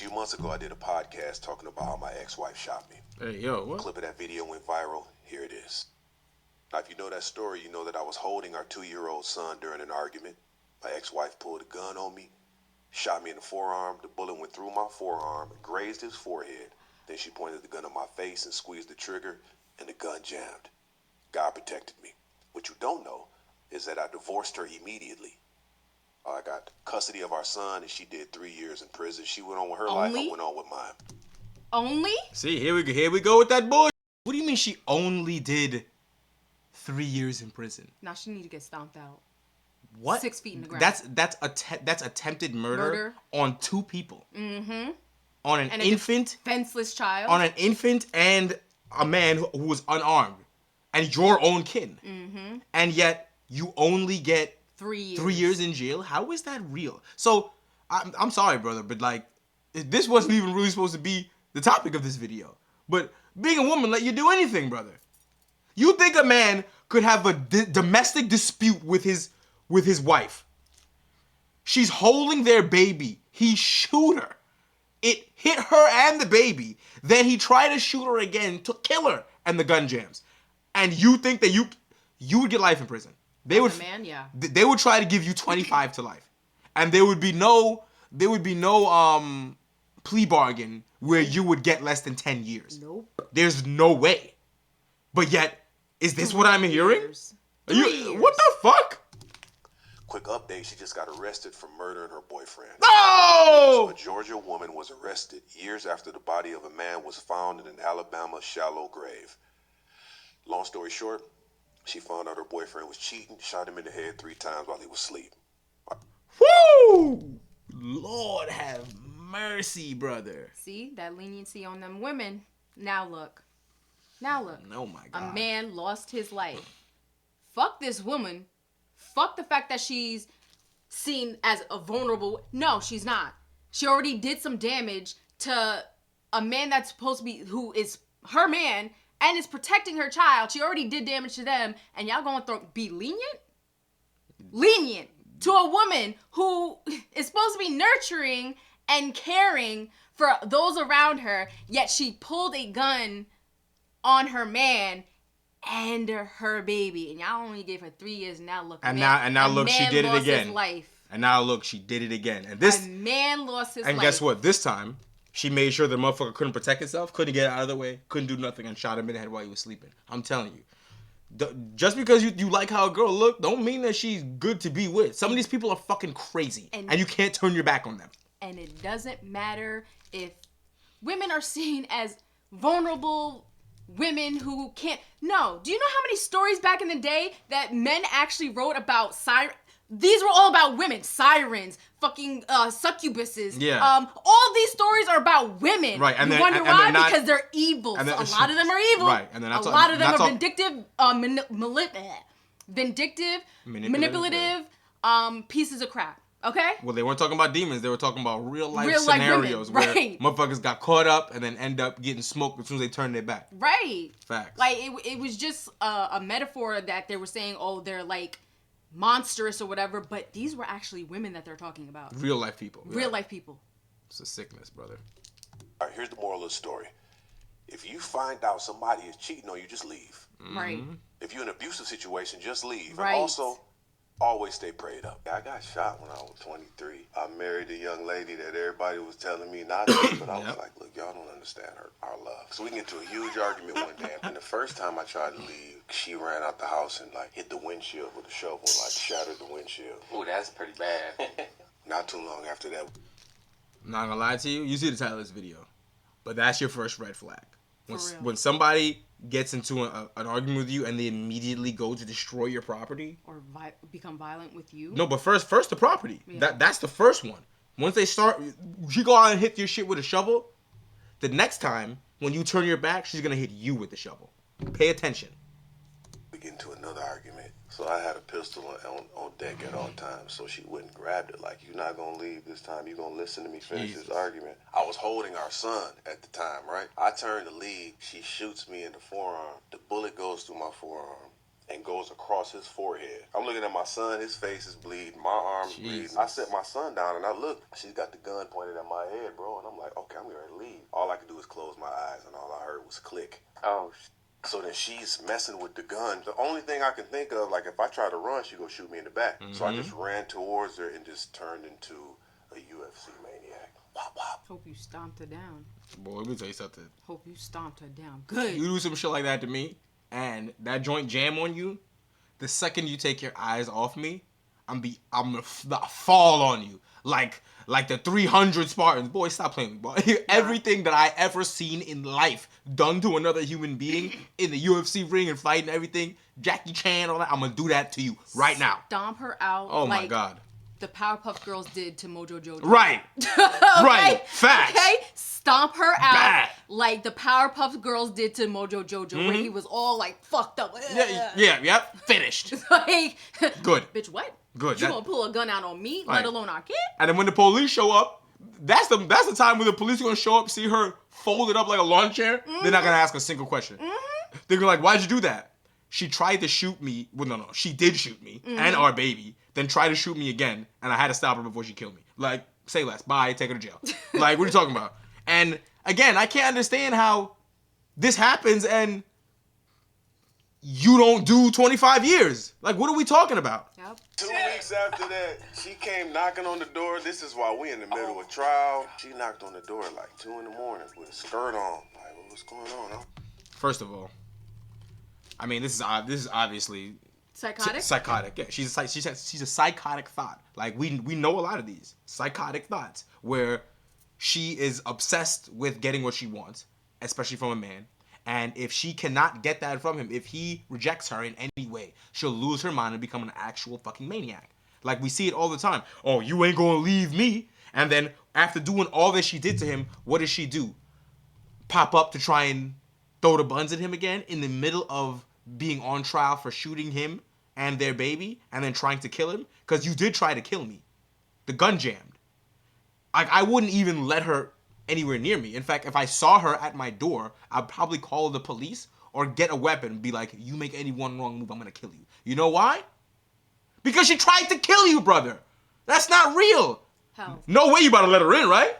few months ago, I did a podcast talking about how my ex-wife shot me. Hey, yo, what? A clip of that video went viral. Here it is. Now, if you know that story, you know that I was holding our 2-year-old son during an argument. My ex-wife pulled a gun on me, shot me in the forearm. The bullet went through my forearm, grazed his forehead. Then she pointed the gun at my face and squeezed the trigger, and the gun jammed. God protected me. What you don't know is that I divorced her immediately. I got custody of our son, and she did 3 years in prison. She went on with her life, I went on with mine. Only? See, here we go with that bullshit. What do you mean she only did 3 years in prison? Now she need to get stomped out. What? 6 feet in the ground. That's attempted murder on 2 people. Mm-hmm. On an infant, defenseless child. On an infant and a man who was unarmed, and your own kin. Mm-hmm. And yet you only get 3 years. 3 years in jail. How is that real? So I'm sorry, brother, but like this wasn't even really supposed to be the topic of this video. But being a woman let you do anything, brother. You think a man could have a domestic dispute with his wife? She's holding their baby. He shoot her. It hit her and the baby. Then he tried to shoot her again to kill her, and the gun jams. And you think that you would get life in prison? They would. Man, yeah. They would try to give you 25 to life, and there would be no plea bargain where you would get less than 10 years. Nope. There's no way. But yet, is this what I'm hearing? Are you? What the fuck? Quick update, she just got arrested for murdering her boyfriend. No! A Georgia woman was arrested years after the body of a man was found in an Alabama shallow grave. Long story short, she found out her boyfriend was cheating, shot him in the head 3 times while he was asleep. Woo! Lord have mercy, brother. See, that leniency on them women. Now look. Oh my God. A man lost his life. Fuck this woman. Fuck the fact that she's seen as a vulnerable. No, she's not. She already did some damage to a man that's supposed to be, who is her man and is protecting her child. She already did damage to them, and y'all gonna be lenient? Lenient to a woman who is supposed to be nurturing and caring for those around her, yet she pulled a gun on her man and her baby, and y'all only gave her 3 years. Now look, now look, she did it again. His life. And now look, she did it again. And this a man lost his life. And guess what? This time, she made sure the motherfucker couldn't protect himself, couldn't get out of the way, couldn't do nothing, and shot him in the head while he was sleeping. I'm telling you, just because you like how a girl look, don't mean that she's good to be with. Some of these people are fucking crazy, and you can't turn your back on them. And it doesn't matter if women are seen as vulnerable. Women who can't. No. Do you know how many stories back in the day that men actually wrote about These were all about women. Sirens, fucking succubuses. Yeah. All these stories are about women. Right. And you wonder why? Because they're evil. So a lot of them are evil. Right. And then a lot of them are vindictive, manipulative pieces of crap. Okay? Well, they weren't talking about demons. They were talking about real life scenarios women, where motherfuckers got caught up and then end up getting smoked as soon as they turned their back. Right. Facts. Like, it was just a metaphor that they were saying, oh, they're like monstrous or whatever, but these were actually women that they're talking about. Real life people. Real life people. It's a sickness, brother. All right, here's the moral of the story. If you find out somebody is cheating on you, just leave. Right. If you're in an abusive situation, just leave. Right. And also, always stay prayed up. I got shot when I was 23. I married a young lady that everybody was telling me not to, but I was like, look, y'all don't understand our love. So we get into a huge argument one day, and the first time I tried to leave, she ran out the house and like hit the windshield with a shovel, like shattered the windshield. Ooh, that's pretty bad. Not too long after that. I'm not gonna lie to you, you see the title of this video, but that's your first red flag. When somebody gets into an argument with you and they immediately go to destroy your property or become violent with you. No, but first the property. Yeah. That's the first one. Once they start, she go out and hit your shit with a shovel. The next time when you turn your back, she's gonna hit you with the shovel. Pay attention. We get into another argument. So I had a pistol on deck at all times, so she wouldn't grab it. Like, you're not gonna leave this time. You're gonna listen to me finish this argument. I was holding our son at the time, right? I turn to leave. She shoots me in the forearm. The bullet goes through my forearm. and goes across his forehead. I'm looking at my son, his face is bleeding, my arm's bleeding. I set my son down and I look, she's got the gun pointed at my head, bro, and I'm like, okay, I'm ready to leave. All I could do was close my eyes and all I heard was click. Oh, So then she's messing with the gun. The only thing I can think of, like if I try to run, she go shoot me in the back. So I just ran towards her and just turned into a UFC maniac. Wop, wop. Hope you stomped her down. Boy, let me tell you something. Hope you stomped her down. Good. You do some shit like that to me, and that joint jam on you, the second you take your eyes off me, I'm gonna fall on you like the 300 Spartans. Boy, stop playing with me, boy. Everything that I ever seen in life done to another human being in the UFC ring and fight and everything, Jackie Chan, all that, I'm gonna do that to you right now. Stomp her out. Oh my like God. The Powerpuff Girls did to Mojo Jojo. Right. Right. Facts. Okay. Stomp her out Bad. like the Powerpuff Girls did to Mojo Jojo, where he was all like fucked up. Yeah. Finished. Like, Good. bitch, what? Good. You That- gonna pull a gun out on me, Right. let alone our kid? And then when the police show up, that's the time when the police are gonna show up, see her folded up like a lawn chair. They're not gonna ask a single question. They're gonna be like, "Why'd you do that?" She tried to shoot me. Well, no, she did shoot me and our baby. Then tried to shoot me again, and I had to stop her before she killed me. Like, say less. Bye. Take her to jail. Like, what are you talking about? And again, I can't understand how this happens and you don't do 25 years. Like, what are we talking about? Yep. 2 weeks after that, she came knocking on the door. This is while we in the middle of trial. She knocked on the door at like 2 in the morning with a skirt on. Like, what's going on? Huh? First of all, I mean, this is obviously Psychotic? psychotic. Yeah, she's a psychotic thought. Like we know a lot of these psychotic thoughts where she is obsessed with getting what she wants, especially from a man. And if she cannot get that from him, if he rejects her in any way, she'll lose her mind and become an actual fucking maniac. Like we see it all the time. Oh, you ain't gonna leave me. And then after doing all that she did to him, what does she do? Pop up to try and throw the buns at him again in the middle of being on trial for shooting him and their baby and then trying to kill him? Because you did try to kill me. The gun jammed. I wouldn't even let her anywhere near me. In fact, if I saw her at my door, I'd probably call the police or get a weapon and be like, you make any one wrong move, I'm going to kill you. You know why? Because she tried to kill you, brother. That's not real. Hell. No way you about to let her in, right?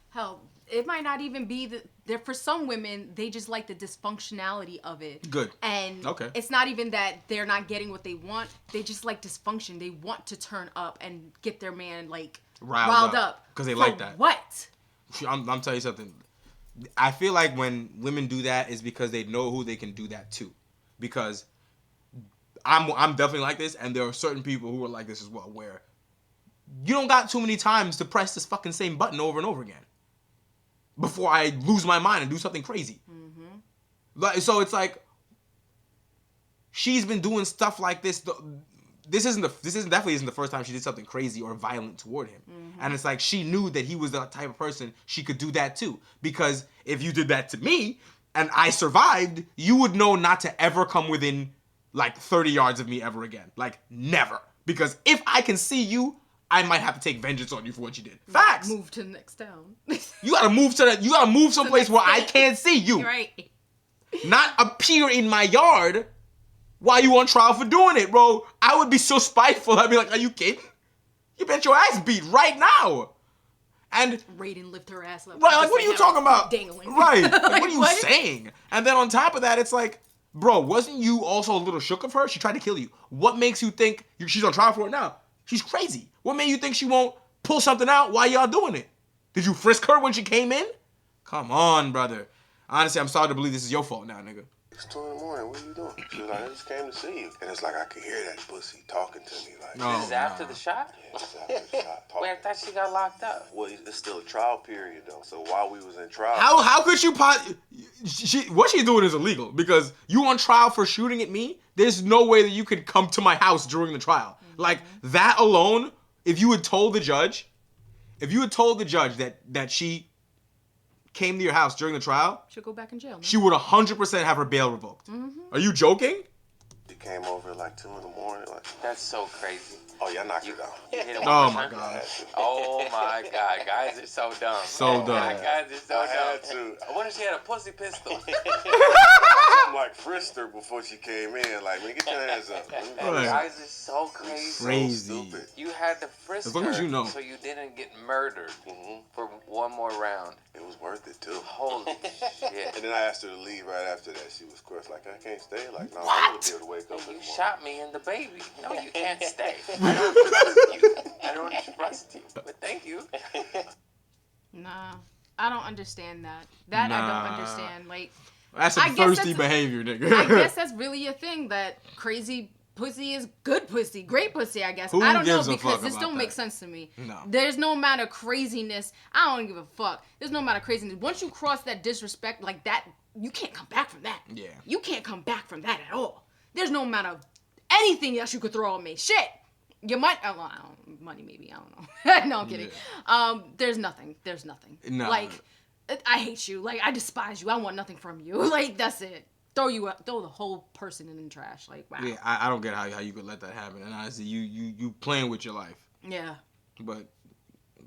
Hell, it might not even be that for some women, they just like the dysfunctionality of it. Good. And Okay. it's not even that they're not getting what they want. They just like dysfunction. They want to turn up and get their man like riled up. Because they For like that. What? I'm telling you something. I feel like when women do that is because they know who they can do that to. Because I'm definitely like this, and there are certain people who are like this as well, where you don't got too many times to press this fucking same button over and over again before I lose my mind and do something crazy. Like, so it's like she's been doing stuff like this. This definitely isn't the first time she did something crazy or violent toward him. And it's like she knew that he was the type of person she could do that to. Because if you did that to me and I survived, you would know not to ever come within like 30 yards of me ever again. Like never. Because if I can see you, I might have to take vengeance on you for what you did. Facts. Move to the next town. You gotta move you gotta move someplace where I can't see you. Right. Not appear in my yard while you on trial for doing it, bro. I would be so spiteful. I'd be like, are you kidding? You bet your ass beat right now. And Raiden lift her ass up. right, like what are you talking about? Dangling. Right. Like, Like, what are you what? saying? And then on top of that, it's like, bro, wasn't you also a little shook of her? She tried to kill you. What makes you think she's on trial for it now? She's crazy. What made you think she won't pull something out while y'all doing it? Did you frisk her when she came in? Come on, brother. Honestly, I'm sorry to believe this is your fault now, nigga. It's 2 in the morning. What are you doing? She was like, I just came to see you. And it's like I could hear that pussy talking to me. Like, No. This is after the shot? Yeah, it's after the shot. Wait, I thought she got locked up. Well, it's still a trial period though. So while we was in trial, How could you what she's doing is illegal because you on trial for shooting at me. There's no way that you could come to my house during the trial. Like that alone, if you had told the judge that she came to your house during the trial, She'll go back in jail. Man. she would 100% have her bail revoked. Are you joking? to came over at like 2 in the morning. Like, That's so crazy. oh yeah, I knocked her down. You hit him Oh one my more time? God. Oh my God, guys are so dumb. So dumb. Guys are so I had dumb. to. What if she had a pussy pistol? I'm like frisked her before she came in. Like, man, get your hands up. Right. Guys are so crazy. So Crazy. stupid. You had to frisk As long as her you know. so you didn't get murdered Hmm. for one more round. It was worth it too. Holy shit. And then I asked her to leave right after that. She was crushed. Like, I can't stay. Like, no, I What? want to be able to wake up in the You morning. shot me and the baby. No, you can't stay. I don't trust you. I don't trust you. But thank you. Nah, I don't understand that. I Nah. don't understand. Like, That's I some guess thirsty that's- behavior, nigga. I guess that's really a thing, that crazy pussy is good pussy, great pussy, I guess. Who I don't know, gives a because fuck this about don't make that? sense to me. No. There's no amount of craziness. I don't give a fuck. There's no amount of craziness. Once you cross that disrespect like that, you can't come back from that. Yeah. You can't come back from that at all. There's no amount of anything else you could throw at me. Shit. You might, I don't, money maybe, I don't know. No, I'm kidding. There's nothing. There's nothing. No. Like, I hate you. Like, I despise you. I want nothing from you. Like, that's it. Throw the whole person in the trash. Like, wow. Yeah, I don't get how you could let that happen. And honestly, you playing with your life. Yeah. But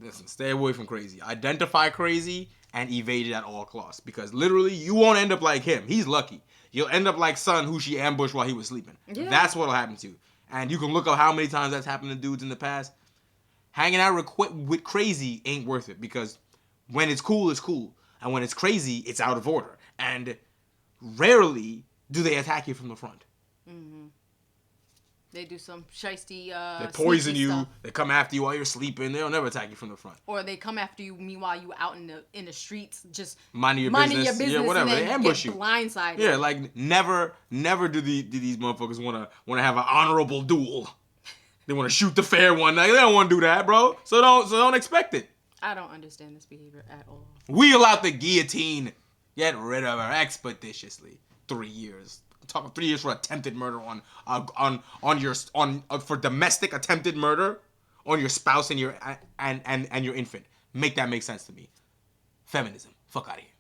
listen, stay away from crazy. Identify crazy and evade it at all costs. Because literally, you won't end up like him. He's lucky. You'll end up like Son, who she ambushed while he was sleeping. Yeah. That's what'll happen to you. And you can look up how many times that's happened to dudes in the past. Hanging out with crazy ain't worth it, because when it's cool, it's cool. And when it's crazy, it's out of order. And rarely do they attack you from the front. They do some shiesty, They poison sneaky you. stuff. They come after you while you're sleeping. They'll never attack you from the front. Or they come after you, meanwhile you out in the streets, just Minding your minding business. your business. Yeah, whatever. And They then ambush get you. blindsided. Yeah, like never do these motherfuckers wanna have an honorable duel. They wanna shoot the fair one. Like, they don't wanna do that, bro. So don't expect it. I don't understand this behavior at all. Wheel out the guillotine. Get rid of her expeditiously. 3 years. I'm talking 3 years for attempted murder for domestic attempted murder on your spouse and your infant. Make that make sense to me. Feminism. Fuck out of here.